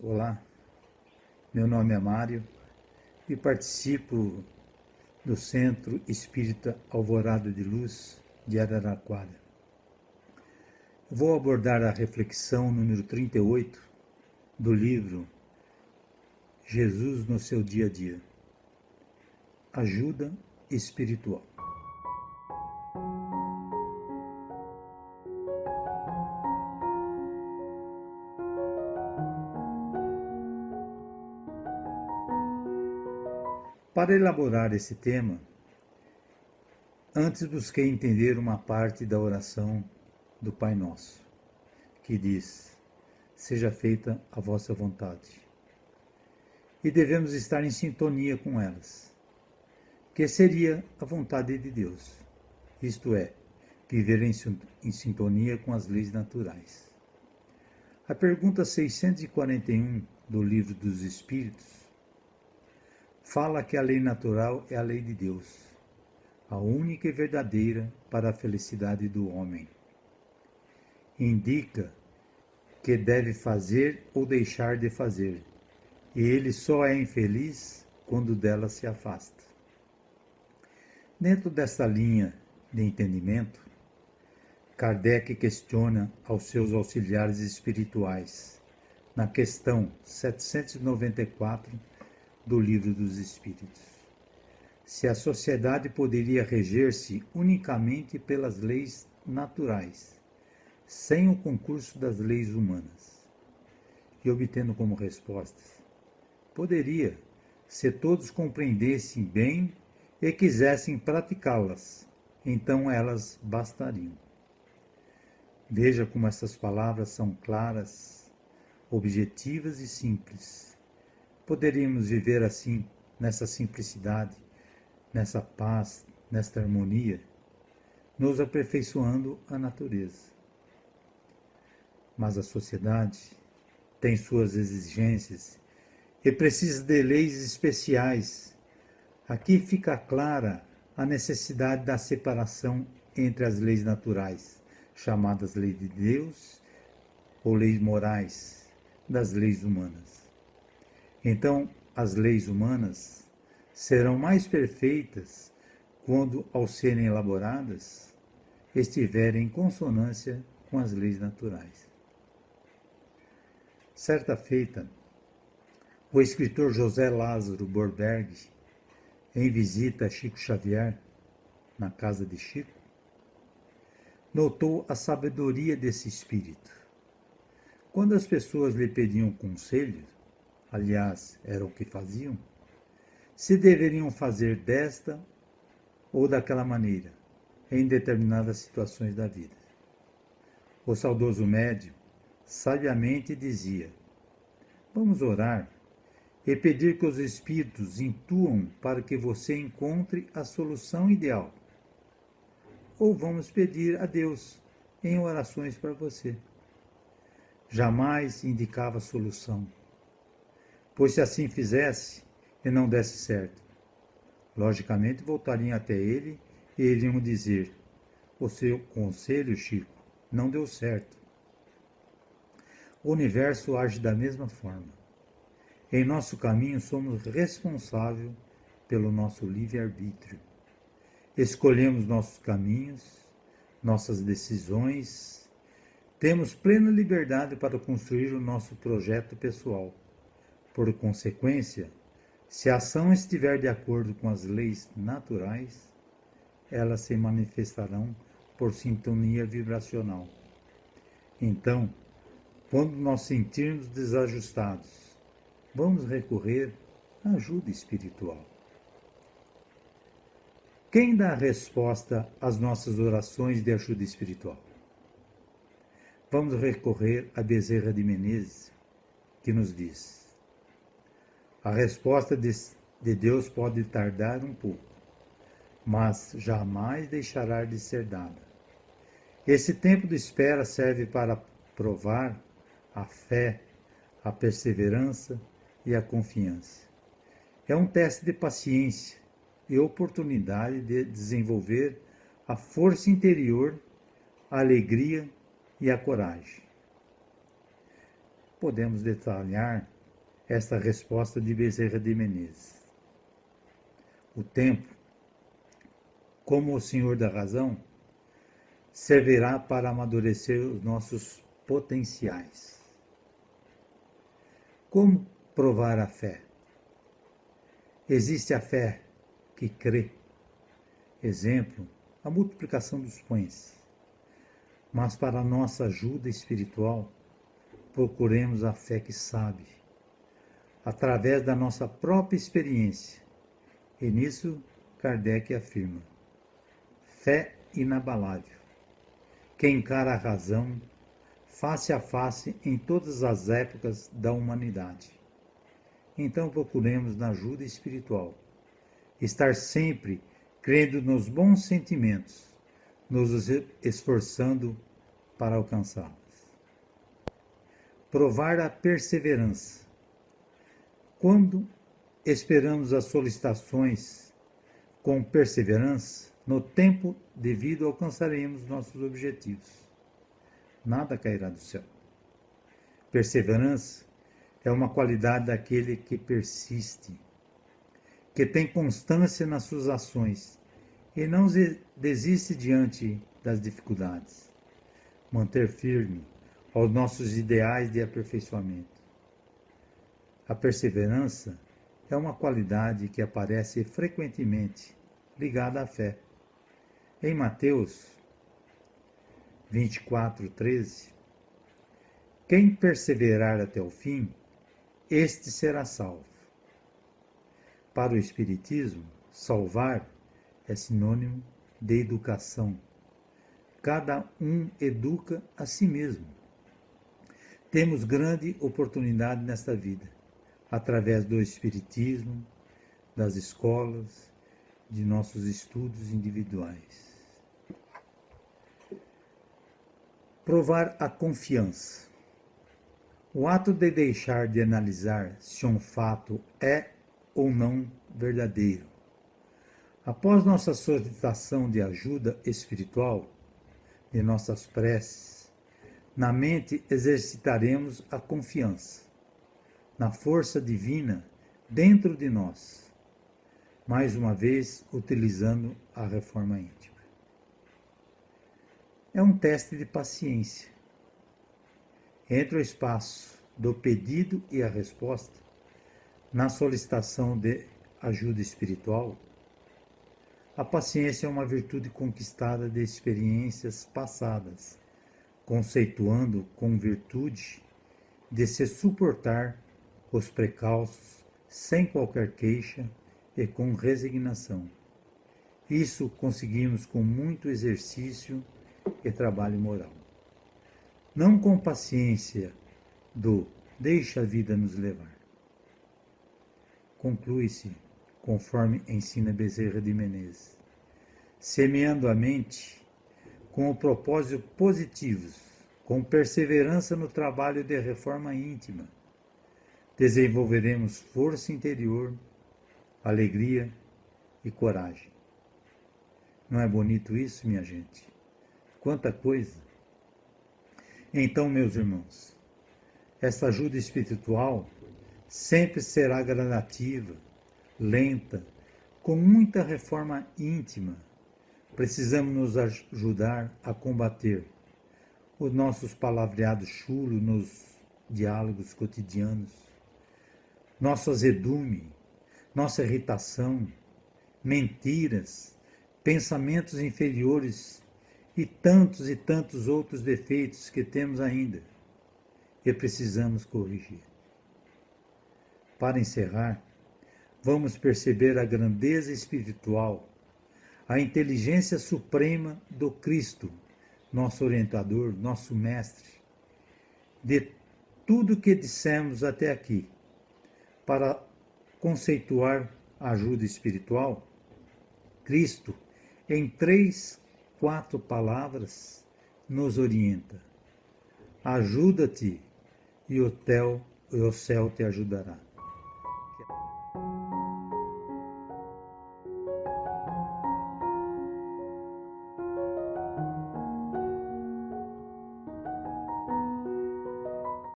Olá, meu nome é Mário e participo do Centro Espírita Alvorada de Luz de Araraquara. Vou abordar a reflexão número 38 do livro Jesus no seu dia a dia. Ajuda espiritual. Para elaborar esse tema, antes busquei entender uma parte da oração do Pai Nosso, que diz: seja feita a vossa vontade. E devemos estar em sintonia com elas, que seria a vontade de Deus, isto é, viver em sintonia com as leis naturais. A pergunta 641 do Livro dos Espíritos fala que a lei natural é a lei de Deus, a única e verdadeira para a felicidade do homem. Indica que deve fazer ou deixar de fazer, e ele só é infeliz quando dela se afasta. Dentro desta linha de entendimento, Kardec questiona aos seus auxiliares espirituais, na questão 794 do Livro dos Espíritos, se a sociedade poderia reger-se unicamente pelas leis naturais, sem o concurso das leis humanas, e obtendo como respostas: poderia, se todos compreendessem bem e quisessem praticá-las, então elas bastariam. Veja como essas palavras são claras, objetivas e simples. Poderíamos viver assim, nessa simplicidade, nessa paz, nesta harmonia, nos aperfeiçoando a natureza. Mas a sociedade tem suas exigências e precisa de leis especiais. Aqui fica clara a necessidade da separação entre as leis naturais, chamadas leis de Deus, ou leis morais, das leis humanas. Então, as leis humanas serão mais perfeitas quando, ao serem elaboradas, estiverem em consonância com as leis naturais. Certa feita, o escritor José Lázaro Borberg, em visita a Chico Xavier, na casa de Chico, notou a sabedoria desse espírito. Quando as pessoas lhe pediam conselhos, aliás, era o que faziam, se deveriam fazer desta ou daquela maneira, em determinadas situações da vida. O saudoso médium sabiamente dizia: vamos orar e pedir que os espíritos intuam para que você encontre a solução ideal. Ou vamos pedir a Deus em orações para você. Jamais indicava a solução, pois se assim fizesse e não desse certo, logicamente voltariam até ele e iriam dizer: o seu conselho, Chico, não deu certo. O universo age da mesma forma. Em nosso caminho somos responsáveis pelo nosso livre-arbítrio. Escolhemos nossos caminhos, nossas decisões, temos plena liberdade para construir o nosso projeto pessoal. Por consequência, se a ação estiver de acordo com as leis naturais, elas se manifestarão por sintonia vibracional. Então, quando nós sentirmos desajustados, vamos recorrer à ajuda espiritual. Quem dá a resposta às nossas orações de ajuda espiritual? Vamos recorrer a Bezerra de Menezes, que nos diz: a resposta de Deus pode tardar um pouco, mas jamais deixará de ser dada. Esse tempo de espera serve para provar a fé, a perseverança e a confiança. É um teste de paciência e oportunidade de desenvolver a força interior, a alegria e a coragem. podemos detalhar esta resposta de Bezerra de Menezes. O tempo, como o Senhor da razão, servirá para amadurecer os nossos potenciais. Como provar a fé? Existe a fé que crê. Exemplo, a multiplicação dos pães. Mas para a nossa ajuda espiritual, procuremos a fé que sabe, através da nossa própria experiência. E nisso, Kardec afirma: fé inabalável, que encara a razão face a face em todas as épocas da humanidade. Então procuremos na ajuda espiritual estar sempre crendo nos bons sentimentos, nos esforçando para alcançá-los. Provar a perseverança. Quando esperamos as solicitações com perseverança, no tempo devido alcançaremos nossos objetivos. Nada cairá do céu. Perseverança é uma qualidade daquele que persiste, que tem constância nas suas ações e não desiste diante das dificuldades. Manter firme aos nossos ideais de aperfeiçoamento. A perseverança é uma qualidade que aparece frequentemente ligada à fé. Em Mateus 24:13, quem perseverar até o fim, este será salvo. Para o Espiritismo, salvar é sinônimo de educação. Cada um educa a si mesmo. Temos grande oportunidade nesta vida, através do Espiritismo, das escolas, de nossos estudos individuais. Provar a confiança. O ato de deixar de analisar se um fato é ou não verdadeiro. Após nossa solicitação de ajuda espiritual, de nossas preces, na mente exercitaremos a confiança na força divina dentro de nós, mais uma vez utilizando a reforma íntima. É um teste de paciência. Entre o espaço do pedido e a resposta, na solicitação de ajuda espiritual, a paciência é uma virtude conquistada de experiências passadas, conceituando com virtude de se suportar os precalços sem qualquer queixa e com resignação. Isso conseguimos com muito exercício e trabalho moral. Não com paciência do deixa a vida nos levar. Conclui-se, conforme ensina Bezerra de Menezes, semeando a mente com o propósito positivos, com perseverança no trabalho de reforma íntima, desenvolveremos força interior, alegria e coragem. Não é bonito isso, minha gente? Quanta coisa! Então, meus irmãos, essa ajuda espiritual sempre será gradativa, lenta, com muita reforma íntima. Precisamos nos ajudar a combater os nossos palavreados chulos nos diálogos cotidianos, nosso azedume, nossa irritação, mentiras, pensamentos inferiores e tantos outros defeitos que temos ainda e precisamos corrigir. Para encerrar, vamos perceber a grandeza espiritual, a inteligência suprema do Cristo, nosso orientador, nosso mestre, de tudo que dissemos até aqui. Para conceituar a ajuda espiritual, Cristo, em 3, 4 palavras, nos orienta. Ajuda-te e o céu te ajudará.